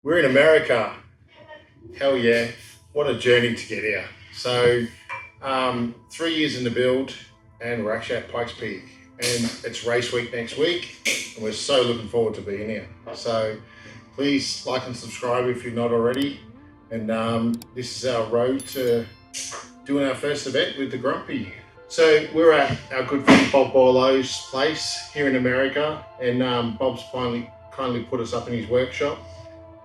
We're in America. Hell yeah, what a journey to get here. So 3 years in the build and we're actually at Pikes Peak and it's race week next week and we're so looking forward to being here. So please like and subscribe if you're not already. And this is our road to doing our first event with the Grumpy. So we're at our good friend Bob Borlow's place here in America, and Bob's finally kindly put us up in his workshop.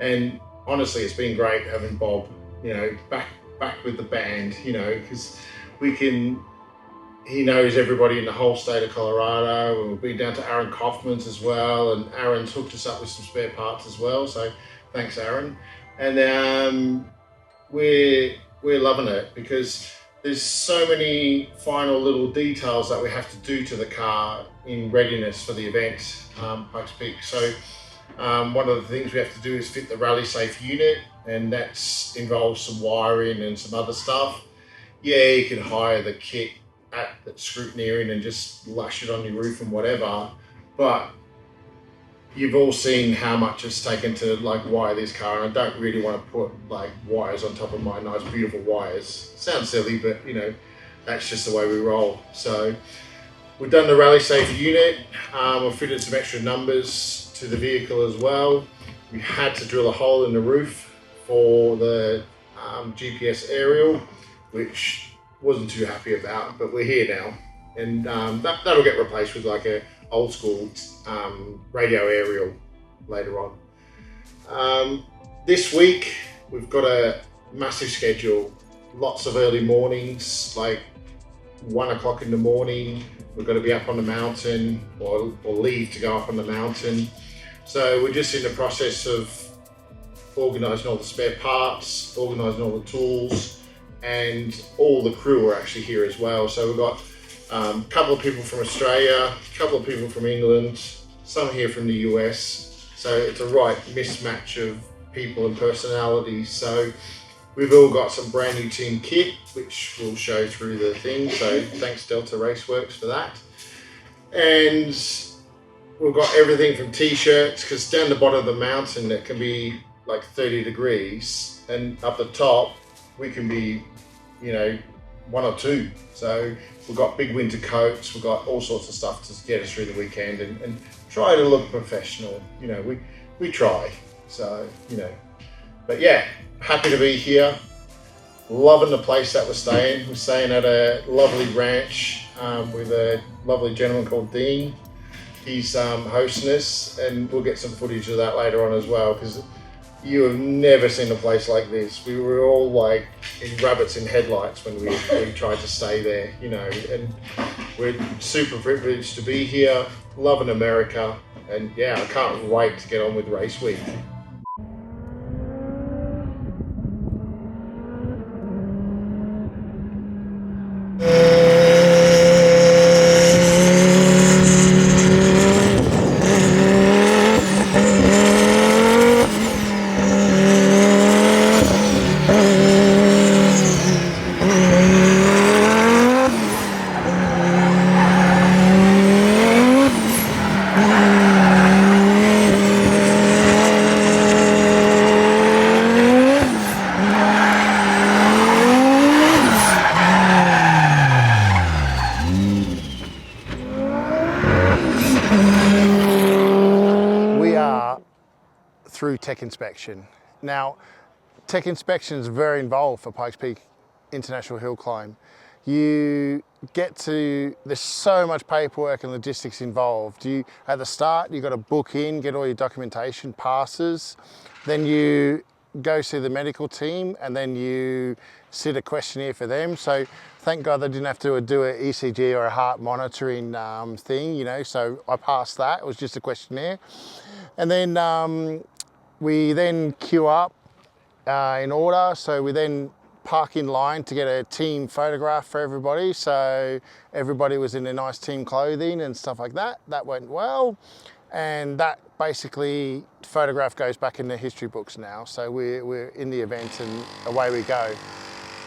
And honestly, it's been great having Bob, you know, back with the band, you know, because he knows everybody in the whole state of Colorado, and we've been down to Aaron Kaufman's as well, and Aaron's hooked us up with some spare parts as well. So thanks, Aaron. And we're loving it because there's so many final little details that we have to do to the car in readiness for the event, Pikes Peak. So one of the things we have to do is fit the rally safe unit, and that involves some wiring and some other stuff. Yeah, you can hire the kit at Scrutineering and just lush it on your roof and whatever, but you've all seen how much it's taken to like wire this car, and I don't really want to put like wires on top of my nice beautiful wires. Sounds silly, but you know, that's just the way we roll. So we've done the rally safe unit, we've fitted some extra numbers to the vehicle as well. We had to drill a hole in the roof for the GPS aerial, which wasn't too happy about, but we're here now, and that'll get replaced with like a old school radio aerial later on. This week we've got a massive schedule, lots of early mornings, like 1 o'clock in the morning. We're going to be up on the mountain or leave to go up on the mountain. So we're just in the process of organising all the spare parts, organising all the tools, and all the crew are actually here as well. So we've got a couple of people from Australia, a couple of people from England, some here from the US. So it's a right mismatch of people and personalities. So we've all got some brand new team kit, which we'll show through the thing. So thanks Delta Raceworks for that. And we've got everything from t-shirts, because down the bottom of the mountain it can be like 30 degrees, and up the top we can be, you know, 1 or 2. So we've got big winter coats, we've got all sorts of stuff to get us through the weekend and try to look professional. You know, we try. So, you know, but yeah, happy to be here. Loving the place that we're staying. We're staying at a lovely ranch with a lovely gentleman called Dean. He's hosting us, and we'll get some footage of that later on as well, because you have never seen a place like this. We were all like in rabbits in headlights when we tried to stay there, you know, and we're super privileged to be here, loving America, and yeah, I can't wait to get on with race week. Through tech inspection. Now, tech inspection is very involved for Pikes Peak International Hill Climb. You get to, there's so much paperwork and logistics involved. At the start, you've got to book in, get all your documentation, passes, then you go see the medical team, and then you sit a questionnaire for them. So thank God they didn't have to do an ECG or a heart monitoring thing, you know, so I passed that. It was just a questionnaire. And then we then queue up in order, so we then park in line to get a team photograph for everybody. So everybody was in their nice team clothing and stuff like that. That went well, and that basically photograph goes back in the history books now. So we're in the event and away we go.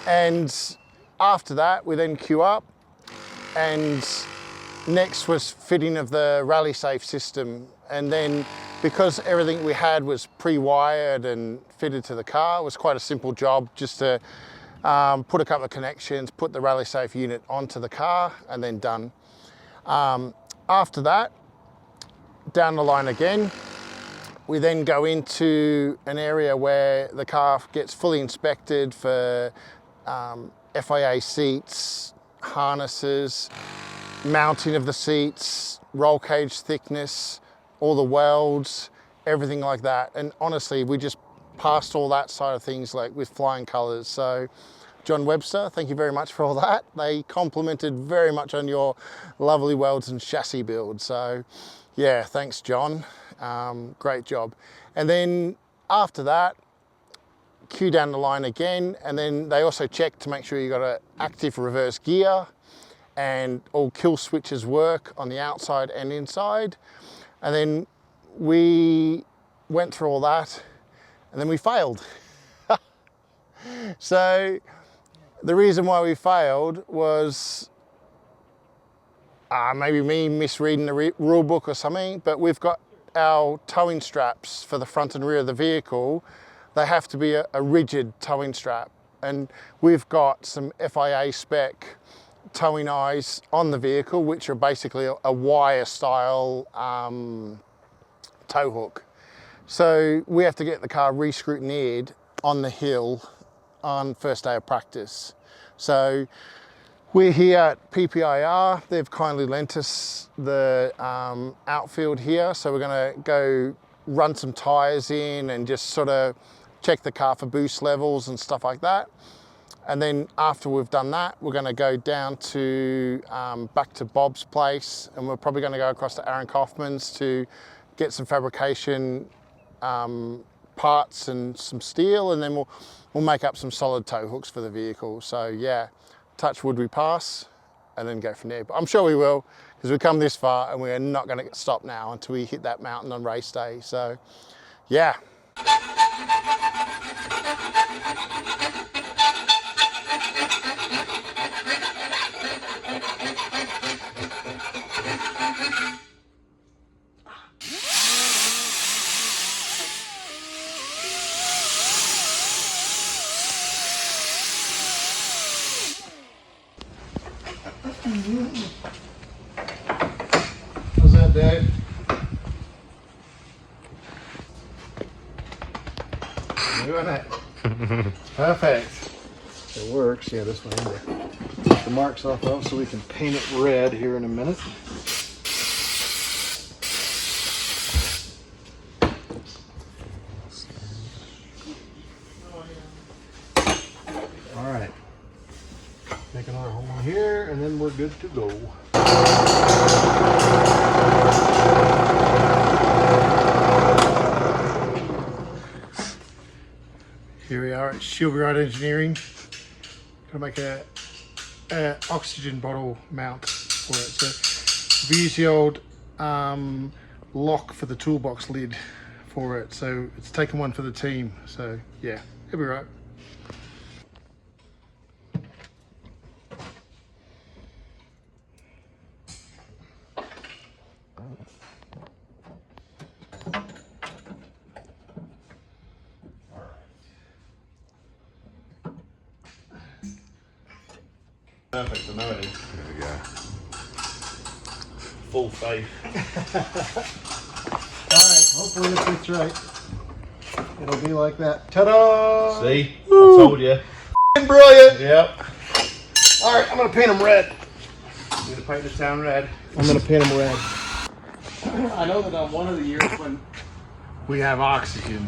And after that, we then queue up, and next was fitting of the rally safe system. And then because everything we had was pre-wired and fitted to the car, it was quite a simple job just to put a couple of connections, put the rally safe unit onto the car, and then done. After that, down the line again, we then go into an area where the car gets fully inspected for FIA seats, harnesses, mounting of the seats, roll cage thickness, all the welds, everything like that. And honestly, we just passed all that side of things like with flying colours. So John Webster, thank you very much for all that. They complimented very much on your lovely welds and chassis build. So yeah, thanks John, great job. And then after that, queue down the line again, and then they also check to make sure you got an active reverse gear and all kill switches work on the outside and inside. And then we went through all that, and then we failed. So the reason why we failed was maybe me misreading the rule book or something, but we've got our towing straps for the front and rear of the vehicle. They have to be a rigid towing strap, and we've got some FIA spec towing eyes on the vehicle, which are basically a wire style tow hook. So we have to get the car re-scrutineered on the hill on first day of practice. So we're here at PPIR. They've kindly lent us the outfield here. So we're gonna go run some tires in and just sort of check the car for boost levels and stuff like that. And then after we've done that, we're going to go down to back to Bob's place, and we're probably going to go across to Aaron Kaufman's to get some fabrication parts parts and some steel, and then we'll make up some solid tow hooks for the vehicle. So yeah, touch wood we pass, and then go from there. But I'm sure we will, because we've come this far and we are not going to stop now until we hit that mountain on race day. So yeah. How's that, Dave? Doing it. Perfect. It works. Yeah, this one in there. Take the marks off of so we can paint it red here in a minute. All right. Make another hole here, and then we're good to go. Here we are at Shieldride Engineering. Gonna make a oxygen bottle mount for it. So we use the old lock for the toolbox lid for it. So it's taken one for the team. So yeah, it'll be right. Perfect, I know it is. There we go. Full faith. All right, hopefully this fits right. It'll be like that. Ta-da! See? Woo! I told you. Brilliant! Yep. All right, I'm gonna paint them red. I'm gonna paint this town red. I'm gonna paint them red. I know that on one of the years when we have oxygen,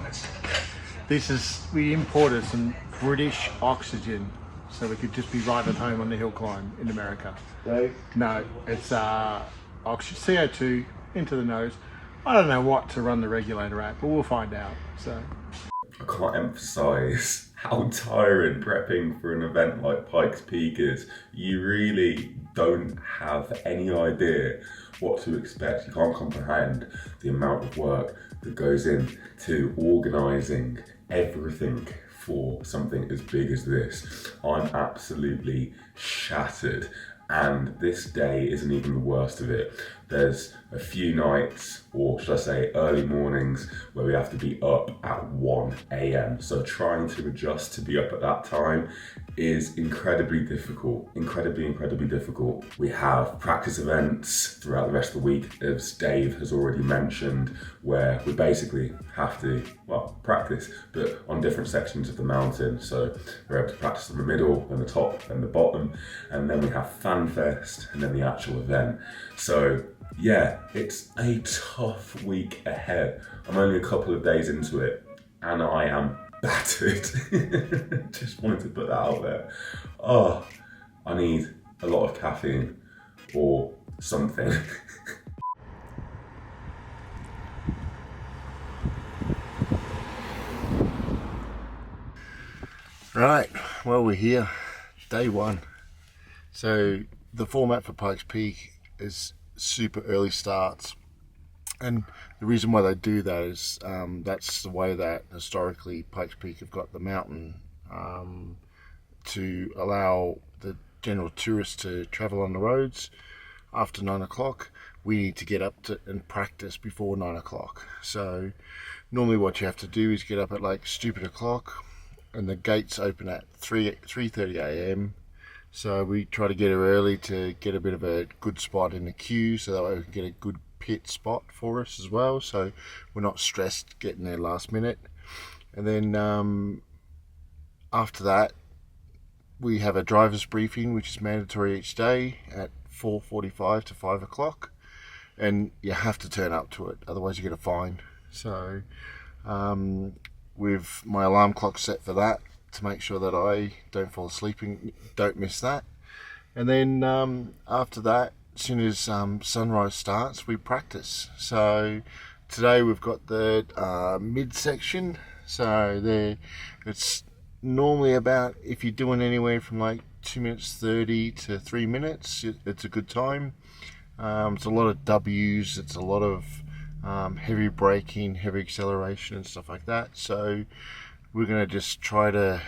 we imported some British oxygen, so we could just be right at home on the hill climb in America. Dave? No, it's oxygen, CO2 into the nose. I don't know what to run the regulator at, but we'll find out. So I can't emphasise how tiring prepping for an event like Pikes Peak is. You really don't have any idea what to expect. You can't comprehend the amount of work that goes into organising everything for something as big as this. I'm absolutely shattered, and this day isn't even the worst of it. There's a few nights, or should I say early mornings, where we have to be up at 1 AM. So trying to adjust to be up at that time is incredibly difficult, incredibly difficult. We have practice events throughout the rest of the week, as Dave has already mentioned, where we basically have to, well, practice, but on different sections of the mountain. So we're able to practice in the middle and the top and the bottom, and then we have Fan Fest and then the actual event. So yeah, it's a tough week ahead. I'm only a couple of days into it and I am battered. Just wanted to put that out there. Oh, I need a lot of caffeine or something. Right, well, we're here, day one. So the format for Pikes Peak is super early starts, and the reason why they do that is that's the way that historically Pikes Peak have got the mountain to allow the general tourists to travel on the roads after 9 o'clock. We need to get up to and practice before 9 o'clock. So normally what you have to do is get up at like stupid o'clock, and the gates open at 3:30 a.m. So we try to get here early to get a bit of a good spot in the queue, so that way we can get a good pit spot for us as well, so we're not stressed getting there last minute. And then after that we have a driver's briefing, which is mandatory each day at 4:45 to 5 o'clock, and you have to turn up to it, otherwise you get a fine. So with my alarm clock set for that, to make sure that I don't fall asleep and don't miss that. And then after that, as soon as sunrise starts, we practice. So today we've got the mid section, So it's normally about, if you're doing anywhere from like 2 minutes 30 to 3 minutes, it's a good time. It's a lot of W's, it's a lot of heavy braking, heavy acceleration and stuff like that. So we're going to just try to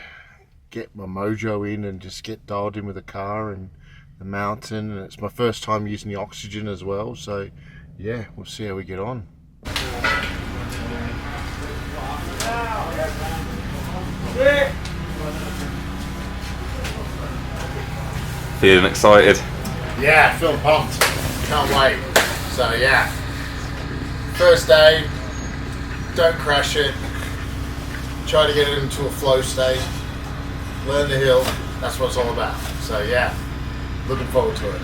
get my mojo in and just get dialed in with the car and the mountain. And it's my first time using the oxygen as well, so yeah, we'll see how we get on. Feeling excited? Yeah, feeling pumped. Can't wait. So yeah, first day, don't crash it. Try to get it into a flow state. Learn the hill. That's what it's all about. So yeah, looking forward to it.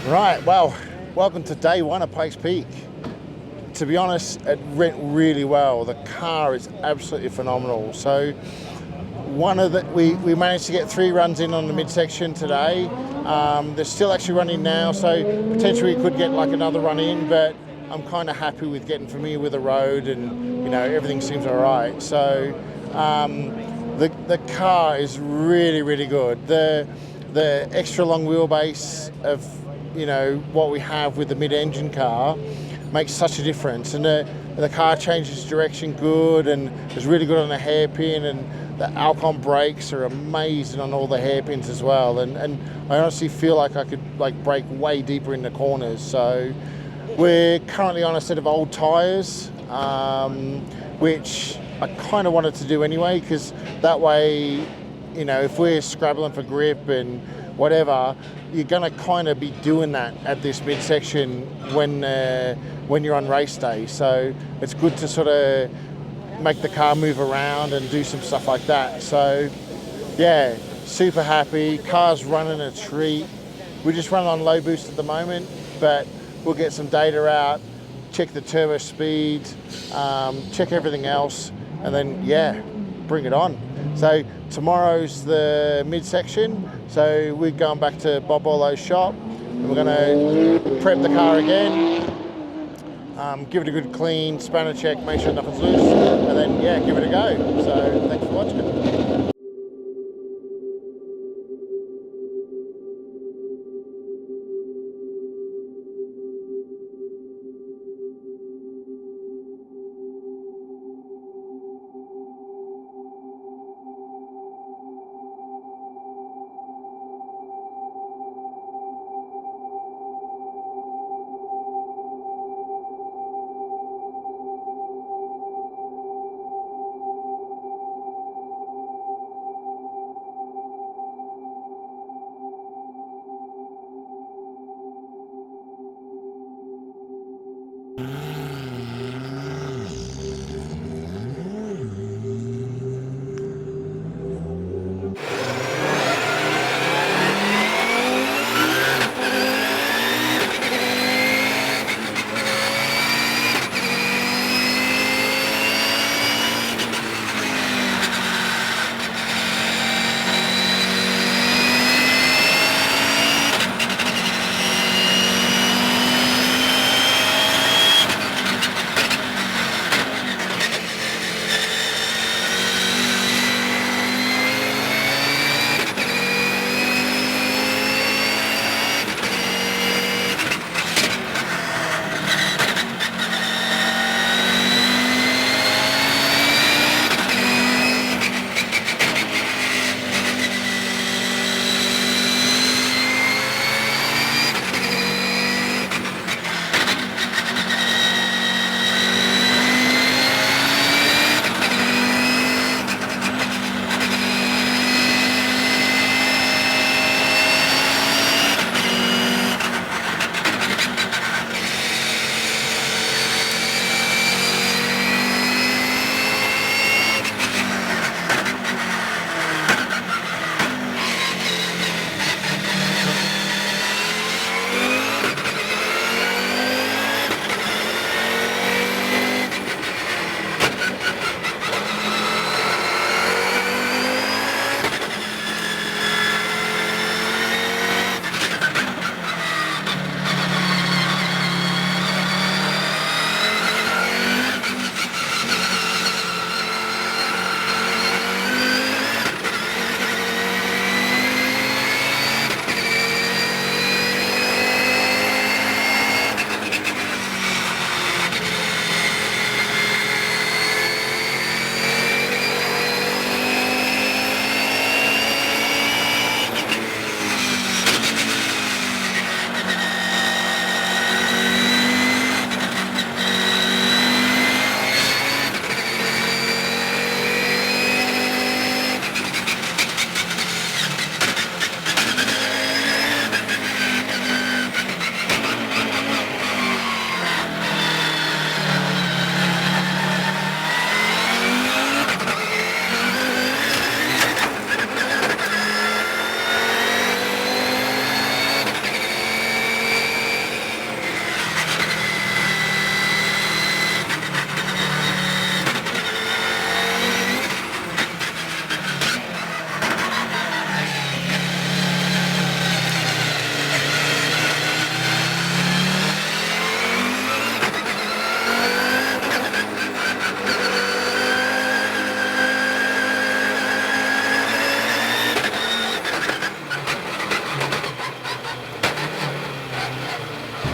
Right, well, welcome to day one of Pikes Peak. To be honest, it went really well. The car is absolutely phenomenal. So we managed to get 3 runs in on the midsection today. They're still actually running now, so potentially we could get like another run in, but I'm kind of happy with getting familiar with the road, and everything seems all right. So the car is really, really good. The extra long wheelbase of what we have with the mid-engine car makes such a difference, and the car changes direction good, and is really good on the hairpin, and the Alcon brakes are amazing on all the hairpins as well, and I honestly feel like I could brake way deeper in the corners. So we're currently on a set of old tyres, which I kind of wanted to do anyway, because that way, if we're scrabbling for grip and whatever, you're going to kind of be doing that at this midsection when you're on race day. So it's good to sort of make the car move around and do some stuff like that. So yeah, super happy. Car's running a treat. We just run on low boost at the moment, but we'll get some data out, check the turbo speed, check everything else, and then yeah, bring it on. So tomorrow's the midsection, so we're going back to Bob Orlo's shop, and we're going to prep the car again, give it a good clean, spanner check, make sure nothing's loose, and then yeah, give it a go. So thanks for watching.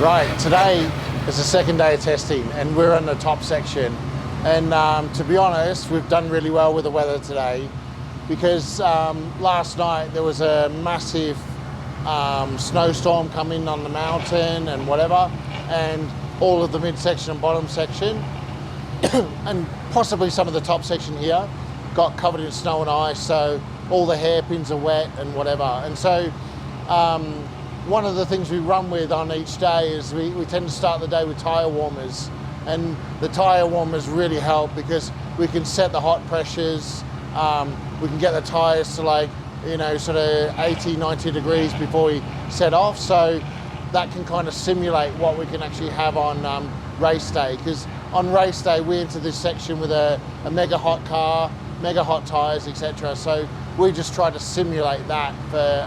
Right, today is the second day of testing and we're in the top section. And to be honest, we've done really well with the weather today because last night there was a massive snowstorm coming on the mountain and whatever, and all of the midsection and bottom section and possibly some of the top section here got covered in snow and ice, so all the hairpins are wet and whatever. And so one of the things we run with on each day is we tend to start the day with tyre warmers, and the tyre warmers really help because we can set the hot pressures, we can get the tyres to like, you know, sort of 80, 90 degrees before we set off, so that can kind of simulate what we can actually have on race day, because on race day we enter this section with a mega hot car, mega hot tyres, etc. So we just try to simulate that for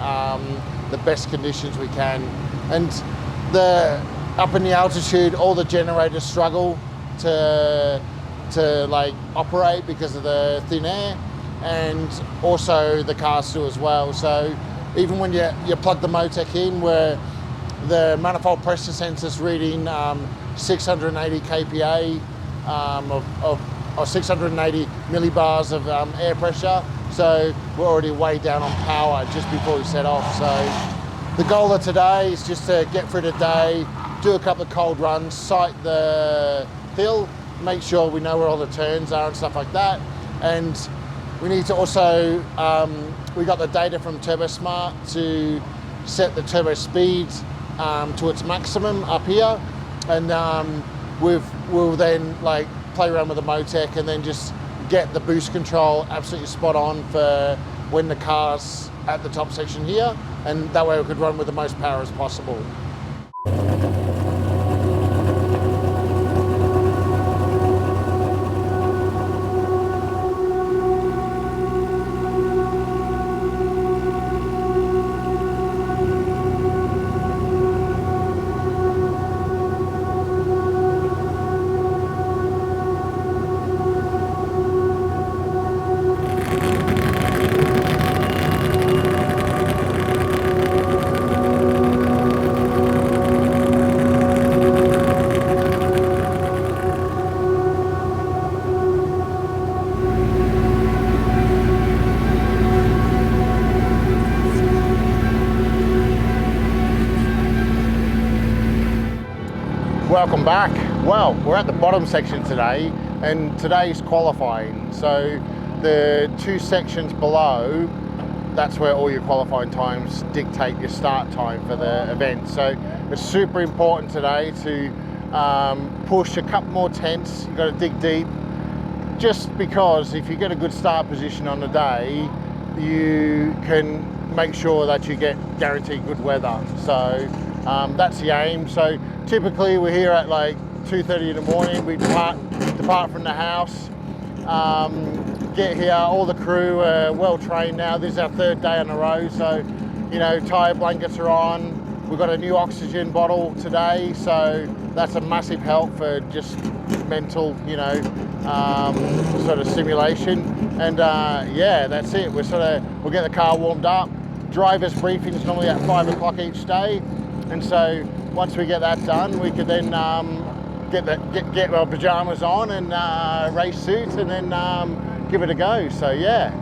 the best conditions we can. And up in the altitude, all the generators struggle to like operate because of the thin air, and also the cars do as well. So even when you plug the Motec in, where the manifold pressure sensor's reading 680 kPa or 680 millibars of air pressure, so we're already way down on power just before we set off. So the goal of today is just to get through the day, do a couple of cold runs, sight the hill, make sure we know where all the turns are and stuff like that. And we need to also, we got the data from TurboSmart to set the turbo speed to its maximum up here, and we'll then like play around with the Motec and then just get the boost control absolutely spot on for when the car's at the top section here, and that way we could run with the most power as possible. Welcome back. Well, we're at the bottom section today, and today's qualifying. So the two sections below, that's where all your qualifying times dictate your start time for the event. So it's super important today to push a couple more tenths. You've got to dig deep, just because if you get a good start position on the day, you can make sure that you get guaranteed good weather. So that's the aim. So typically we're here at like 2:30 in the morning. We depart from the house, get here. All the crew are well trained now. This is our third day on the road, so you know, tire blankets are on. We've got a new oxygen bottle today, so that's a massive help for just mental, you know, sort of stimulation. And yeah, that's it. We'll get the car warmed up. Driver's briefing is normally at 5 o'clock each day, and so once we get that done, we could then get our pajamas on and race suit, and then give it a go. So yeah.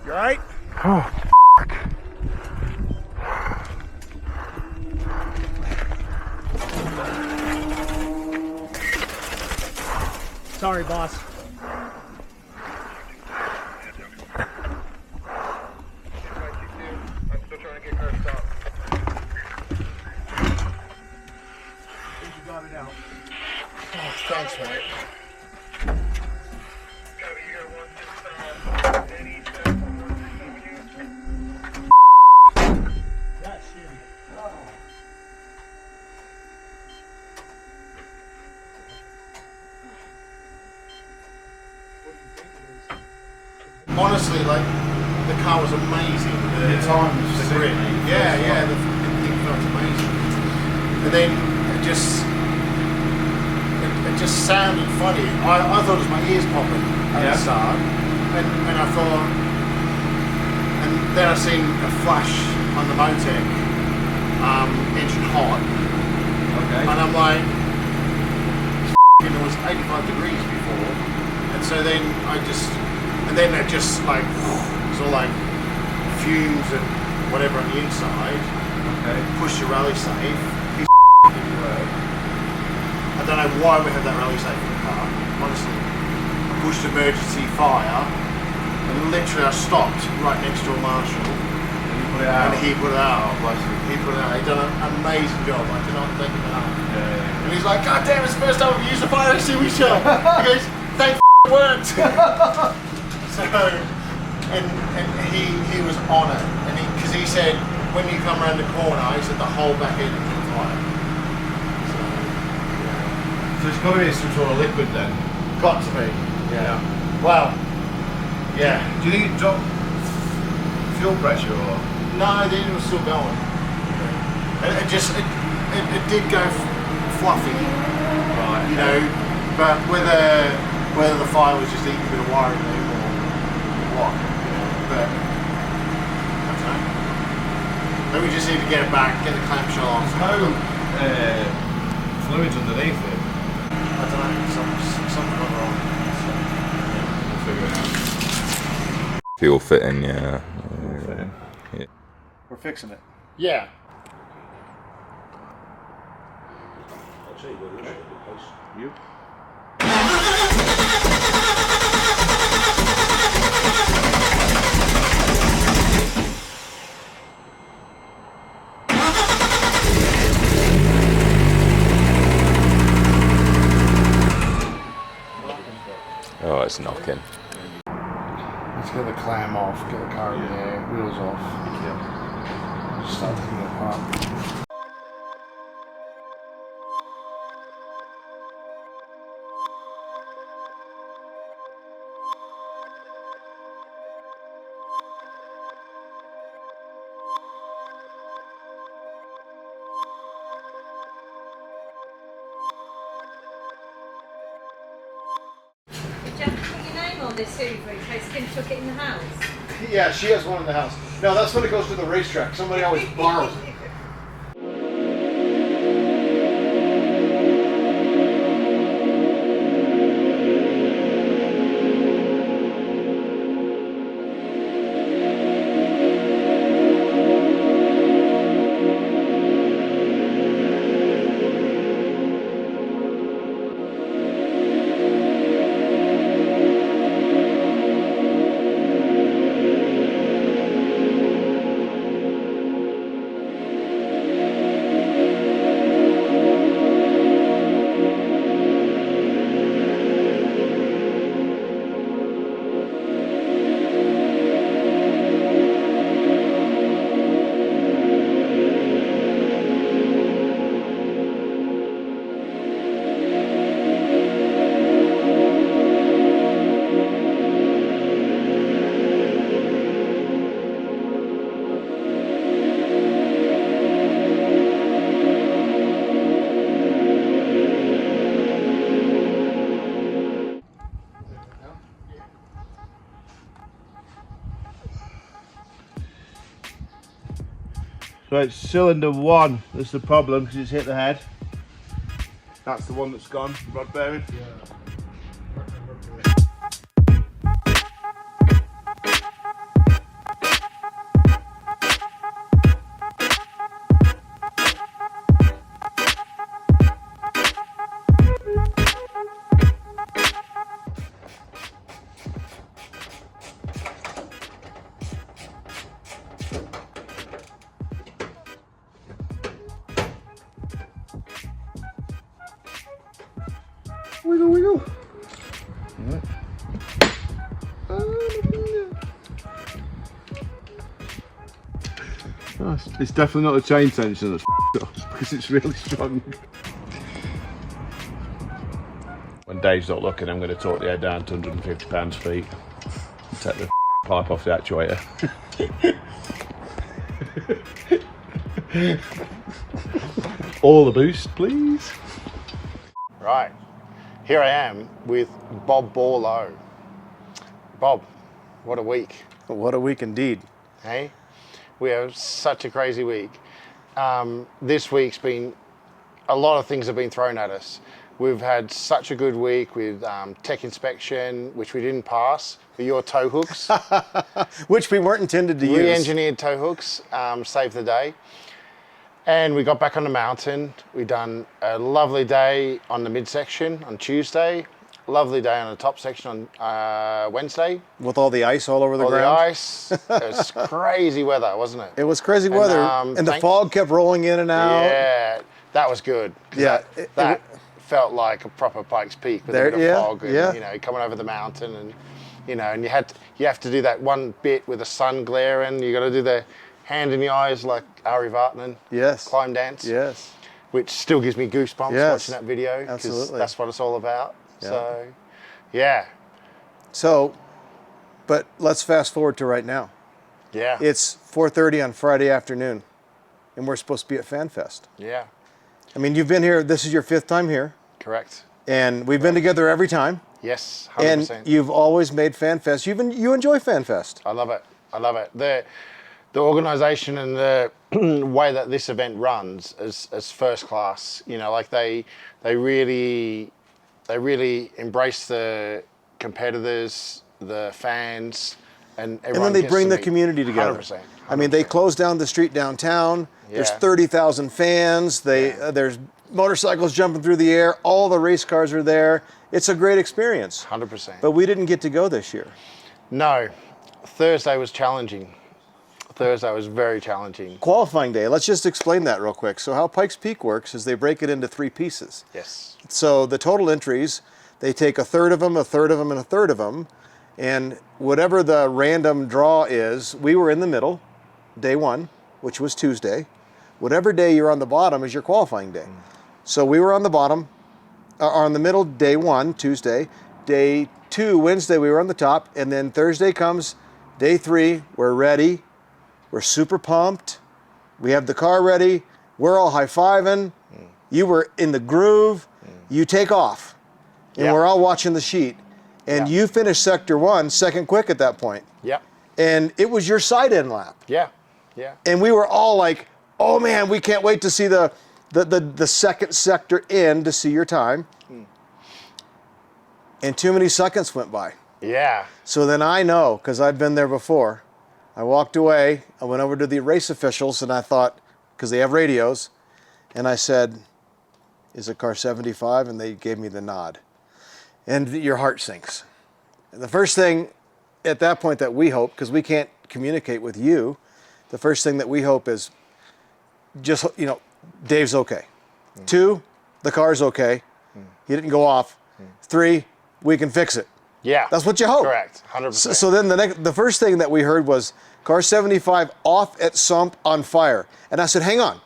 Right? Oh, Sorry, boss. I'm still trying to get her stopped. You got it out. oh, thanks, mate. That's shitty. Honestly, like, the car was amazing. The time was the sick, grip. mate. Yeah, First yeah, time. the fucking thing felt amazing. And then it just sounded funny. I thought it was my ears popping at Yeah. the start. And I thought, and then I seen a flash on the Motec, engine hot. Okay. And I'm like, it was 85 degrees before. And so then then it just like, it was all like fumes and whatever on the inside. Okay. Push your rally safe. It didn't work. I don't know why we have that rally safe in the car, honestly. I pushed emergency fire and literally I stopped right next to a marshal And you put it out. and he put it out. Oh, bless you. He put it out. He done an amazing job. I cannot thank him enough. Yeah. And he's like, God damn, it's the first time I've used a fire extinguisher. He goes, thank it worked. So, and he was on it. And because he said, when you come around the corner, he said the whole back end is on fire. So, yeah. So it's got to be some sort of liquid then. Got to be. Yeah. Well, yeah. Do you think it dropped fuel pressure or? No, the engine was still going. And it did go fluffy, Right. you know, but whether the fire was just eating a bit of wiring there or what, you know, but I don't know. Maybe we just need to get it back, get the clamshell off. No fluids underneath it. I don't know, something went wrong. So, We'll figure it out. Fuel fitting, yeah. We're fixing it. yeah. You? Oh, it's knocking. Let's get the clam off, get the car in the air, wheels off. Yeah. Just start taking it apart. Did you have to put your name on this Hoover in case Kim took it in the house? Yeah, she has one in the house. No, that's when it goes to the racetrack. Somebody always borrows it. So it's cylinder 1 that's the problem because it's hit the head. That's the one that's gone, rod bearing. Wiggle, wiggle. Right. Oh, it's definitely not the chain tension that's up because it's really strong. When Dave's not looking, I'm going to torque the head down to 150 pounds-feet and take the pipe off the actuator. All the boost, please. Right, here I am with Bob Borlow. Bob, what a week. What a week indeed. Hey, we have such a crazy week. This week's been, a lot of things have been thrown at us. We've had such a good week with tech inspection, which we didn't pass, for your tow hooks. Which we weren't intended to use. Re-engineered tow hooks saved the day. And we got back on the mountain. We done a lovely day on the midsection on Tuesday. Lovely day on the top section on Wednesday. With all the ice all over the All ground. the ice. It was crazy weather, wasn't it? It was crazy weather. And the fog kept rolling in and out. Yeah, that was good. Yeah. That felt like a proper Pikes Peak with a bit of fog and, you know, coming over the mountain and, you know, and you have to do that one bit with the sun glaring. You got to do the hand in the eyes like Ari Vartman. Yes. Climb dance. Yes. Which still gives me goosebumps watching that video. Because that's what it's all about. Yeah. So, yeah. So, but let's fast forward to right now. Yeah. It's 4:30 on Friday afternoon, and we're supposed to be at FanFest. Yeah. I mean, you've been here, this is your 5th time here, Correct. and we've been together every time. Yes, 100%. And you've always made FanFest. You enjoy FanFest. I love it. I love it. The organisation and the way that this event runs is first class. You know, like they really embrace the competitors, the fans, and everyone. And then they gets bring to the meet. community together. 100%. I mean, they close down the street downtown. There's Yeah. 30,000 fans. There's motorcycles jumping through the air. All the race cars are there. It's a great experience. 100%. But we didn't get to go this year. No, Thursday was challenging. Thursday was very challenging. Qualifying day, let's just explain that real quick. So how Pikes Peak works is they break it into 3 pieces. Yes. So the total entries, they take a third of them, a third of them, and a third of them. And whatever the random draw is, we were in the middle, day 1, which was Tuesday. Whatever day you're on the bottom is your qualifying day. So we were on the bottom, on the middle, day 1, Tuesday. Day 2, Wednesday, we were on the top. And then Thursday comes, day 3, we're ready. We're super pumped. We have the car ready. We're all high-fiving. You were in the groove. You take off. And we're all watching the sheet. And you finished sector 1, second quick at that point. Yep. And it was your side-end lap. Yeah. Yeah. And we were all like, oh man, we can't wait to see the second sector in to see your time. And too many seconds went by. Yeah. So then I know, because I've been there before, I walked away, I went over to the race officials and I thought, because they have radios, and I said, is it car 75? And they gave me the nod. And your heart sinks. And the first thing at that point that we hope, because we can't communicate with you, the first thing that we hope is just, you know, Dave's okay. 2, the car's okay. He didn't go off. 3, we can fix it. Yeah. That's what you hope. Correct. 100%. So then the first thing that we heard was car 75 off at sump on fire. And I said, hang on.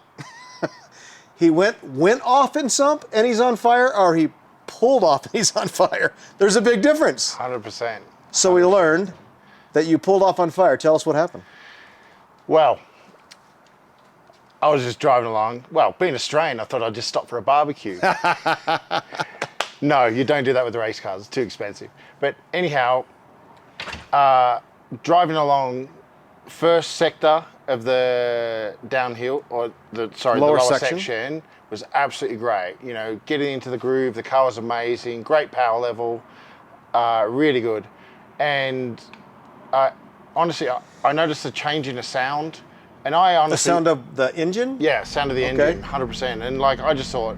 He went off in sump and he's on fire, or he pulled off and he's on fire? There's a big difference. 100%. So we learned that you pulled off on fire. Tell us what happened. Well, I was just driving along. Well, being Australian, I thought I'd just stop for a barbecue. No, you don't do that with race cars. It's too expensive. But anyhow, driving along first sector of the downhill, or the Lower lower section. section was absolutely great. You know, getting into the groove, the car was amazing, great power level, really good. And honestly, I noticed a change in the sound, and I honestly The sound of the engine? yeah, sound of the Okay. engine, 100%. And like I just thought,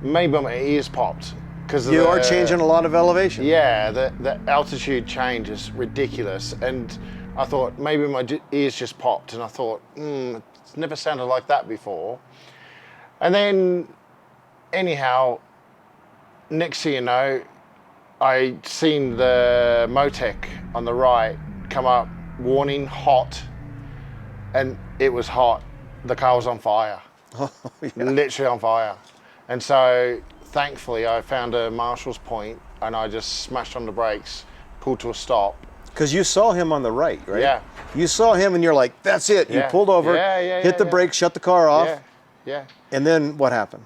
maybe my ears popped because You are changing a lot of elevation. Yeah, the altitude change is ridiculous, and I thought maybe my ears just popped, and I thought, it's never sounded like that before. And then, anyhow, next thing you know, I seen the Motec on the right come up, warning hot, and it was hot. The car was on fire, literally on fire. And so, thankfully, I found a marshal's point, and I just smashed on the brakes, pulled to a stop. Because you saw him on the right, right? Yeah. You saw him and you're like, that's it. You Yeah. pulled over, Yeah, hit the brakes, shut the car off. Yeah. And then what happened?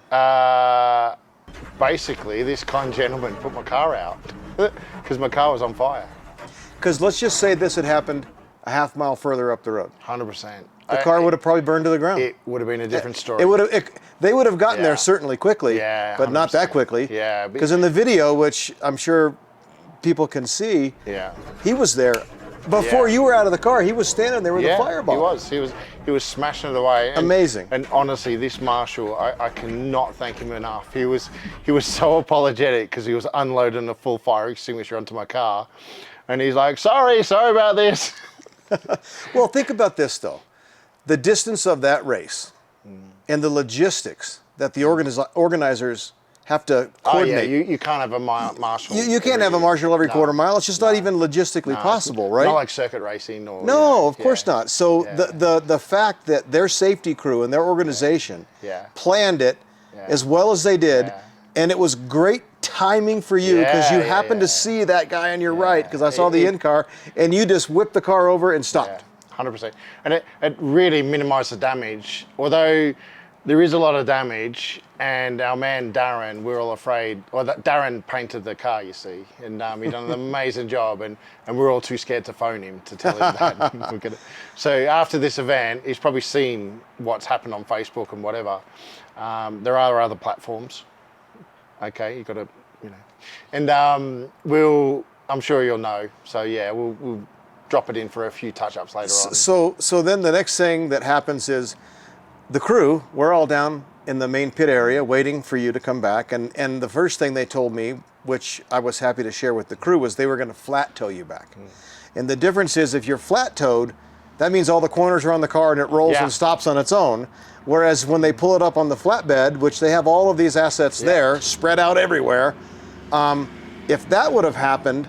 Basically, this kind gentleman put my car out because my car was on fire. Because let's just say this had happened a half mile further up the road. 100%. The car would have probably burned to the ground. It would have been a different story. They would have gotten Yeah. there certainly quickly, Yeah, but not that 100%. quickly. Yeah, Because in the video, which I'm sure people can see, Yeah. he was there before Yeah. you were out of the car. He was standing there with a fireball. He was smashing it away. And, Amazing. And honestly, this marshal, I cannot thank him enough. He was so apologetic because he was unloading a full fire extinguisher onto my car, and he's like, sorry about this. Well, think about this though. The distance of that race and the logistics that the organizers have to coordinate. Oh yeah, you can't have a marshal. You can't have a marshal every quarter mile. It's just not even logistically possible, right? Not like circuit racing or. No, of course not. So the fact that their safety crew and their organization planned it as well as they did, and it was great timing for you because you happened to see that guy on your right, because I saw the in car, and you just whipped the car over and stopped. 100%. And it really minimized the damage, although there is a lot of damage. And our man Darren, we're all afraid. Well, Darren painted the car, you see, and he done an amazing job. And we're all too scared to phone him to tell him that. So after this event, he's probably seen what's happened on Facebook and whatever. There are other platforms. Okay, you got to, and I'm sure you'll know. So yeah, we'll drop it in for a few touch-ups later on. So then the next thing that happens is the crew, we're all down in the main pit area waiting for you to come back. And the first thing they told me, which I was happy to share with the crew, was they were going to flat tow you back. And the difference is if you're flat towed, that means all the corners are on the car and it rolls and stops on its own. Whereas when they pull it up on the flatbed, which they have all of these assets there spread out everywhere, if that would have happened,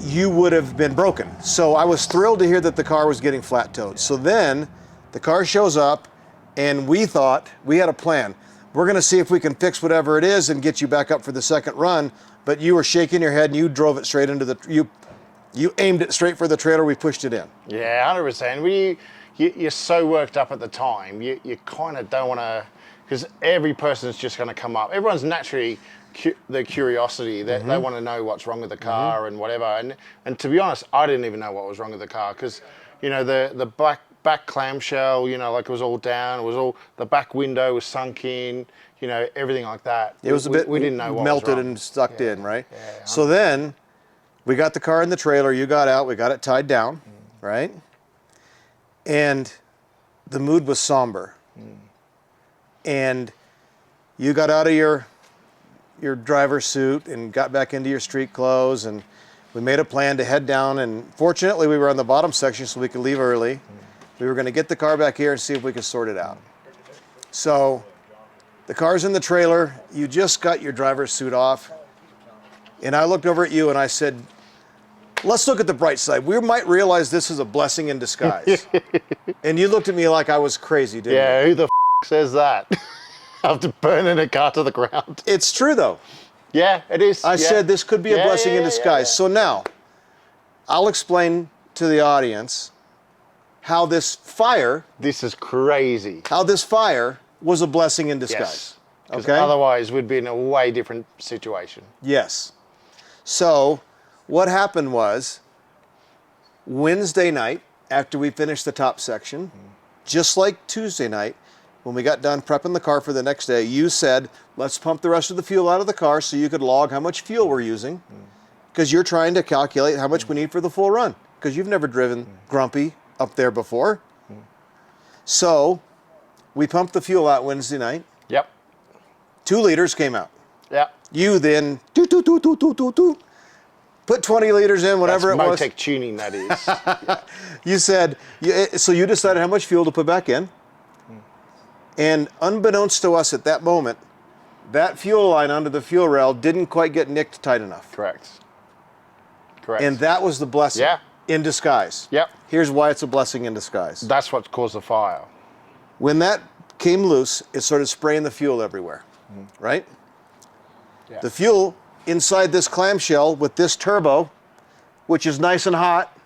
you would have been broken. So I was thrilled to hear that the car was getting flat towed. So then the car shows up, and we thought we had a plan. We're going to see if we can fix whatever it is and get you back up for the second run. But you were shaking your head and you drove it straight into you aimed it straight for the trailer. We pushed it in. Yeah, 100%. You're so worked up at the time. You kind of don't want to, because every person's just going to come up. Everyone's naturally the curiosity that they want to know what's wrong with the car and whatever. And to be honest, I didn't even know what was wrong with the car because, the back clamshell, like it was all down. It was all, the back window was sunk in, everything like that. It was a bit we didn't know what melted was wrong. and stuck in, right? Yeah, so then we got the car in the trailer. You got out. We got it tied down, right? And the mood was somber. And you got out of your driver's suit and got back into your street clothes, and we made a plan to head down, and fortunately we were on the bottom section so we could leave early. We were going to get the car back here and see if we could sort it out. So the car's in the trailer, you just got your driver's suit off, and I looked over at you and I said, let's look at the bright side. We might realize this is a blessing in disguise. And you looked at me like I was crazy, didn't you? Yeah, who the says that? After burning a car to the ground. It's true though. Yeah, it is. I said this could be a blessing in disguise. So now, I'll explain to the audience how this fire... This is crazy. How this fire was a blessing in disguise. Yes. Because okay? otherwise we'd be in a way different situation. Yes. So, what happened was, Wednesday night, after we finished the top section, just like Tuesday night, when we got done prepping the car for the next day, you said, let's pump the rest of the fuel out of the car so you could log how much fuel we're using, because you're trying to calculate how much we need for the full run, because you've never driven Grumpy up there before. So we pumped the fuel out Wednesday night. Yep. 2 liters came out. Yep. You then put 20 liters in, whatever That's it was. Motec tuning, that is. You said, so you decided how much fuel to put back in. And unbeknownst to us at that moment, that fuel line under the fuel rail didn't quite get nicked tight enough. Correct. Correct. And that was the blessing Yeah. in disguise. Yep. Here's why it's a blessing in disguise. That's what caused the fire. When that came loose, it started spraying the fuel everywhere, right? Yeah. The fuel inside this clamshell with this turbo, which is nice and hot,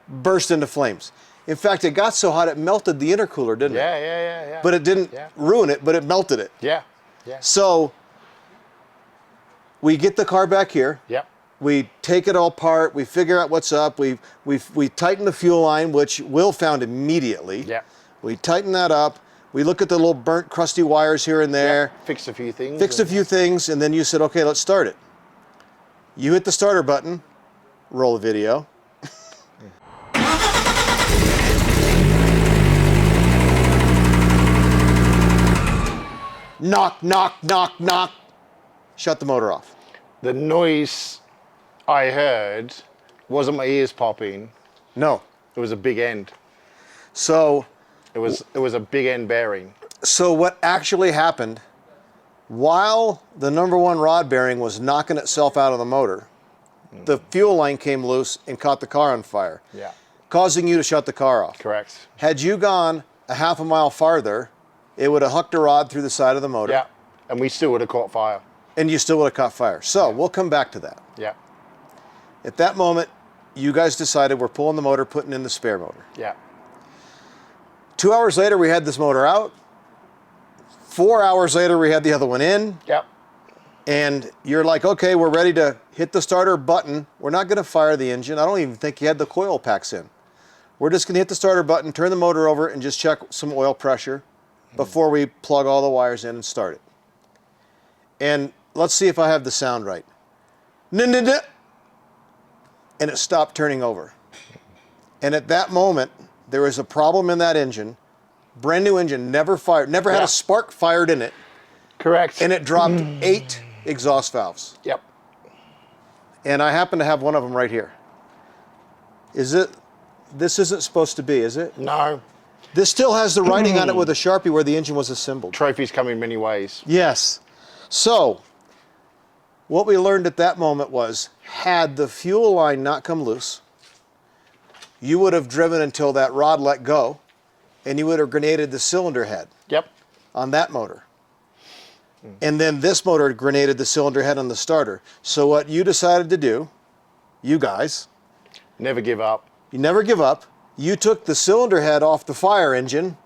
burst into flames. In fact, it got so hot it melted the intercooler, didn't it? Yeah. But it didn't ruin it, but it melted it. Yeah. So we get the car back here. Yep. We take it all apart. We figure out what's up. We tighten the fuel line, which Will found immediately. Yeah. We tighten that up. We look at the little burnt, crusty wires here and there. Fixed a few things. Fixed a few things, and then you said, okay, let's start it. You hit the starter button. Roll the video. Knock, knock, knock, knock. Shut the motor off. The noise I heard wasn't my ears popping. No. It was a big end. So It was a big end bearing. So what actually happened, while the number 1 rod bearing was knocking itself out of the motor, the fuel line came loose and caught the car on fire, Yeah. causing you to shut the car off. Correct. Had you gone a half a mile farther, it would have hooked a rod through the side of the motor, Yeah. And we still would have caught fire. and you still would have caught fire. So we'll come back to that. Yeah. At that moment, you guys decided we're pulling the motor, putting in the spare motor. Yeah. 2 hours later, we had this motor out. 4 hours later, we had the other one in. Yep. And you're like, okay, we're ready to hit the starter button. We're not going to fire the engine. I don't even think you had the coil packs in. We're just going to hit the starter button, turn the motor over, and just check some oil pressure before we plug all the wires in and start it. And let's see if I have the sound right. And it stopped turning over. And at that moment, there was a problem in that engine. Brand new engine, never fired, never had Yeah. a spark fired in it. Correct. And it dropped 8 exhaust valves. Yep. And I happen to have one of them right here. This isn't supposed to be, is it? No. This still has the writing on it with a Sharpie where the engine was assembled. Trophies come in many ways. Yes. So, what we learned at that moment was, had the fuel line not come loose, you would have driven until that rod let go, and you would have grenaded the cylinder head Yep. on that motor. And then this motor grenaded the cylinder head on the starter. So what you decided to do, you guys, Never give up. you never give up. You took the cylinder head off the fire engine.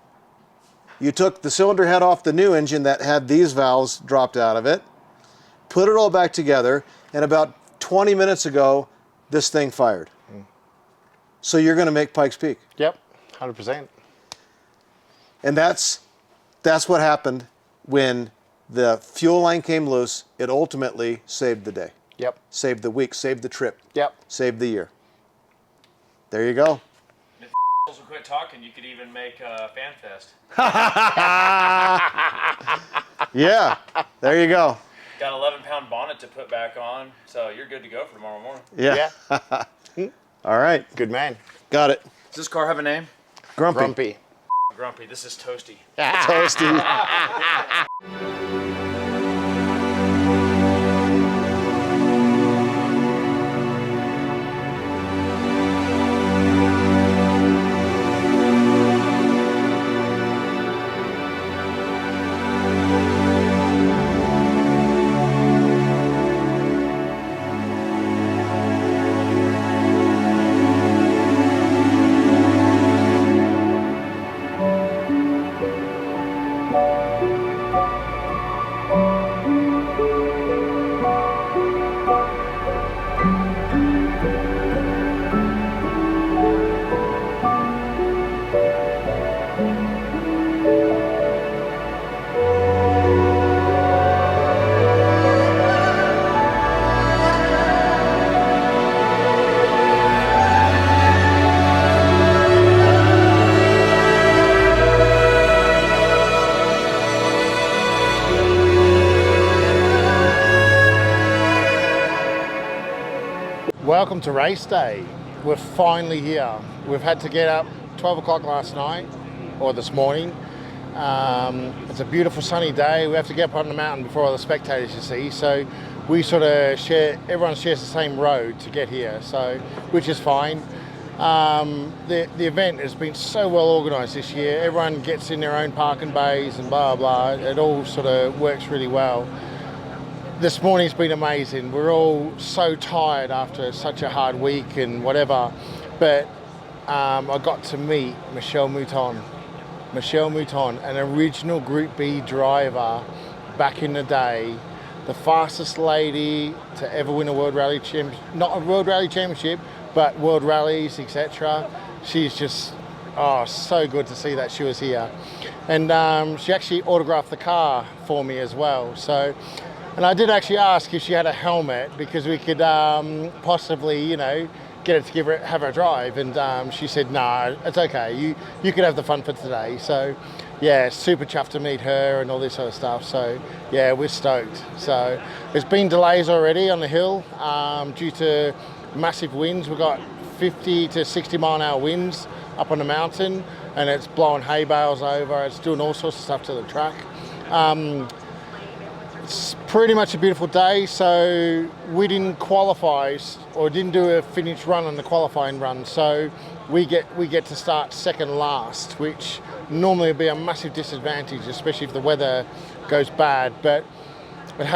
You took the cylinder head off the new engine that had these valves dropped out of it, put it all back together, and about 20 minutes ago, this thing fired. So you're going to make Pikes Peak. Yep. 100%. And that's what happened when the fuel line came loose. It ultimately saved the day, Yep. saved the week, saved the trip, Yep. saved the year. There you go. If will quit talking, you could even make a fan fest. Yeah, there you go. Got an 11-pound bonnet to put back on, so you're good to go for tomorrow morning. Yeah. All right, Good man. got it. Does this car have a name? Grumpy. Grumpy. Grumpy. This is Toasty. Toasty. welcome to race day. We're finally here. We've had to get up 12 o'clock last night, or this morning. It's a beautiful sunny day. We have to get up on the mountain before all the spectators, you see. So we sort of everyone shares the same road to get here, so which is fine. The event has been so well organised this year. Everyone gets in their own parking bays and blah, blah. It all sort of works really well. This morning's been amazing. We're all so tired after such a hard week and whatever, but I got to meet Michelle Mouton, an original Group B driver back in the day, the fastest lady to ever win a World Rally Championship, not a World Rally Championship, but World Rallies, etc. She's just, so good to see that she was here. And she actually autographed the car for me as well. So, and I did actually ask if she had a helmet because we could possibly, get her to have her drive. And she said, no, it's okay. You could have the fun for today. So, yeah, super chuffed to meet her and all this sort of stuff. So, yeah, we're stoked. So, there's been delays already on the hill due to massive winds. We've got 50 to 60 mile an hour winds up on the mountain, and it's blowing hay bales over. It's doing all sorts of stuff to the track. It's pretty much a beautiful day, so we didn't qualify or didn't do a finish run on the qualifying run, so we get to start second last, which normally would be a massive disadvantage, especially if the weather goes bad, but it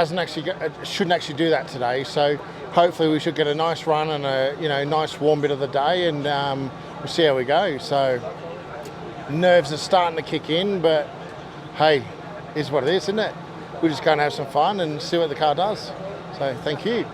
shouldn't actually do that today. So hopefully we should get a nice run and a nice warm bit of the day, and we'll see how we go. So nerves are starting to kick in, but hey, it's what it is, isn't it? We're just going to have some fun and see what the car does. So thank you.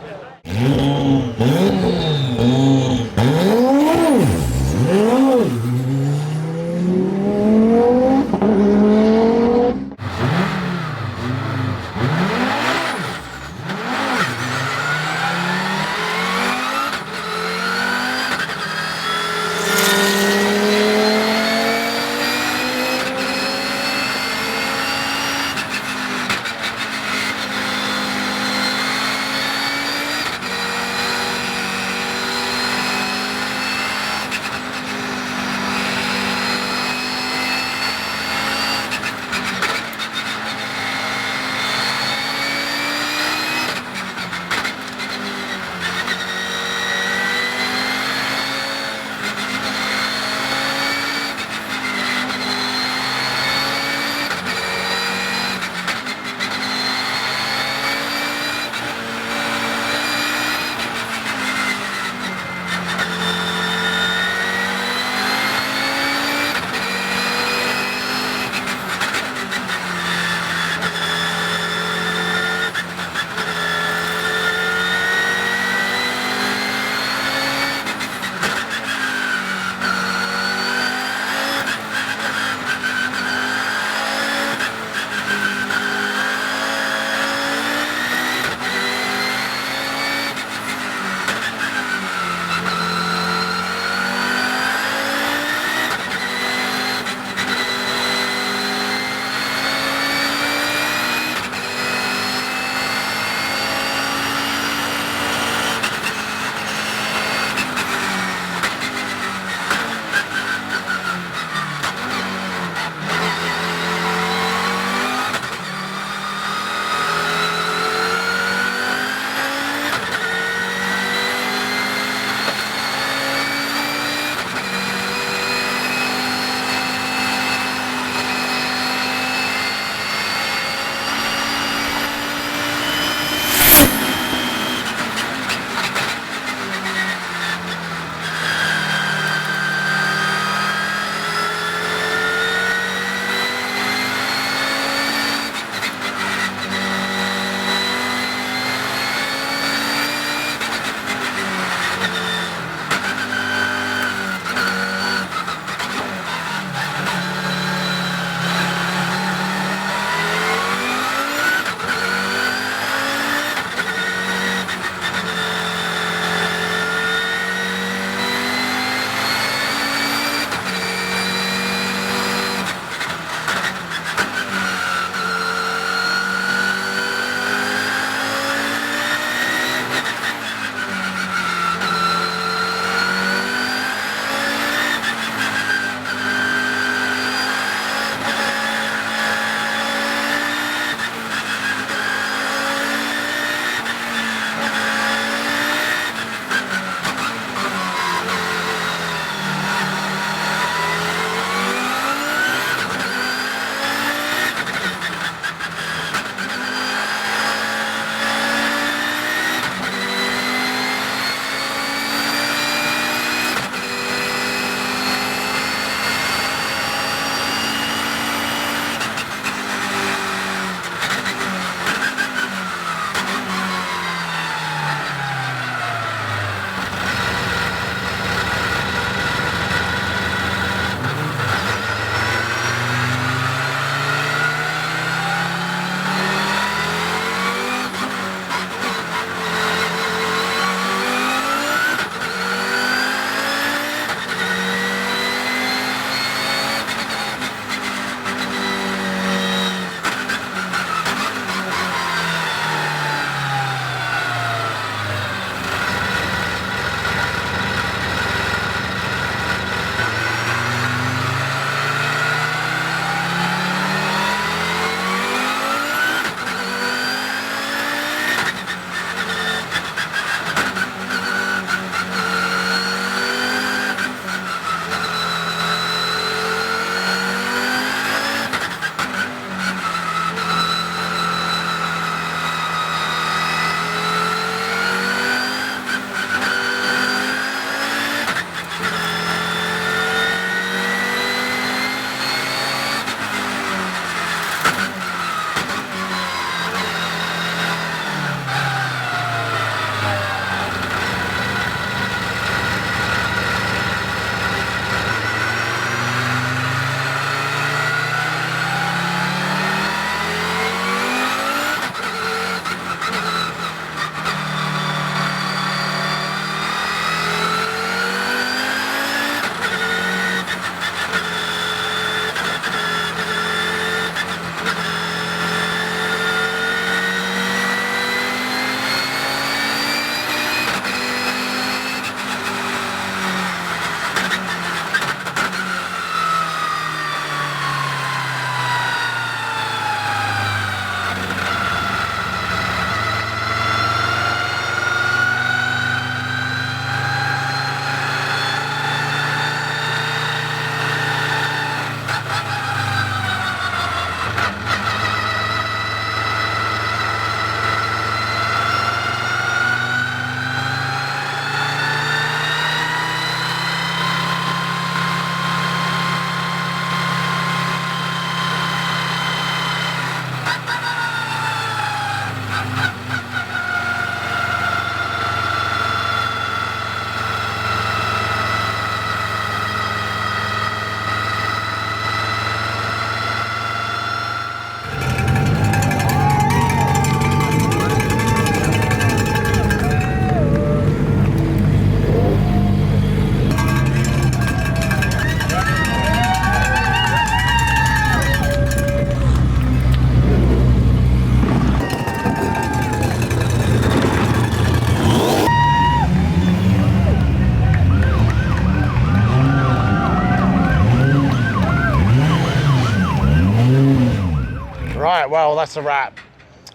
well, that's a wrap.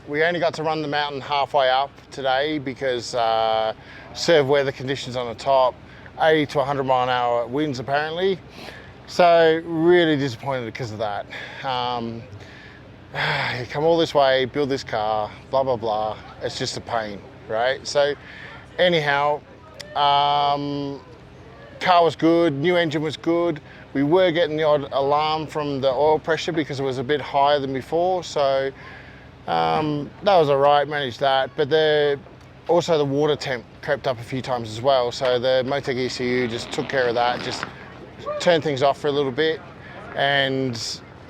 We only got to run the mountain halfway up today because severe weather conditions on the top, 80 to 100 mile an hour winds apparently. So really disappointed because of that. You come all this way, build this car, blah, blah, blah. It's just a pain, right? So anyhow, car was good, new engine was good. We were getting the odd alarm from the oil pressure because it was a bit higher than before. So that was all right, managed that. But also the water temp crept up a few times as well. So the Motec ECU just took care of that, just turned things off for a little bit. And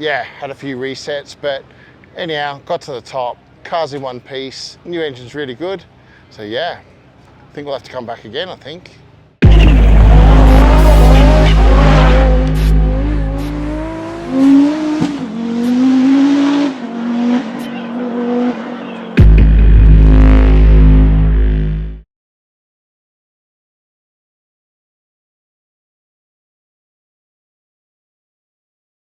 yeah, had a few resets, but anyhow, got to the top. Car's in one piece, new engine's really good. So yeah, I think we'll have to come back again, I think. Mm-hmm.